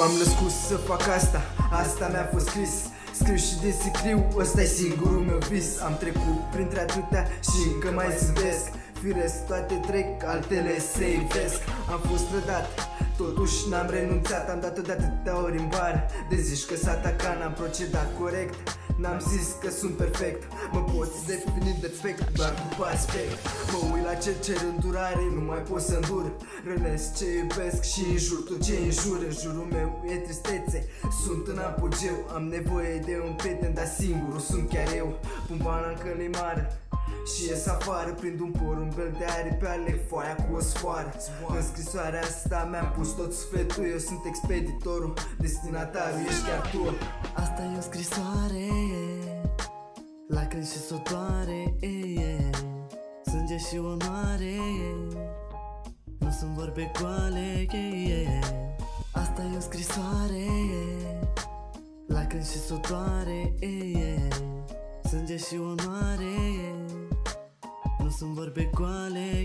M-am născut să fac asta, asta mi-a fost scris. Scriu și descriu, ăsta-i singurul meu vis. Am trecut printre atâtea și încă mai zâmbesc. Firesc, toate trec, altele se ivesc. Am fost trădat, totuși n-am renunțat. Am dat-o de atâtea ori în bar. De zici că s-a atacat, n-am procedat corect. N-am zis că sunt perfect. Mă poți defini defect doar cu aspect. Mă uit la ce cer îndurare, nu mai pot să îndur. Rănesc ce iubesc și înjur tot ce înjur. În jurul meu e tristețe, sunt în apogeu. Am nevoie de un prieten, dar singurul sunt chiar eu. Pun bana în călimară și ies afară, prind un porumbel de aripi, aleg foaia cu o sfoară. În scrisoarea asta mi-am pus tot sufletul. Eu sunt expeditorul, destinatarul ești chiar tu. Asta e o scrisoare, lacrimi și sotoare, sânge și onoare, nu sunt vorbe goale. Asta e o scrisoare, lacrimi și sotoare, sânge și onoare, nu sunt vorbe goale.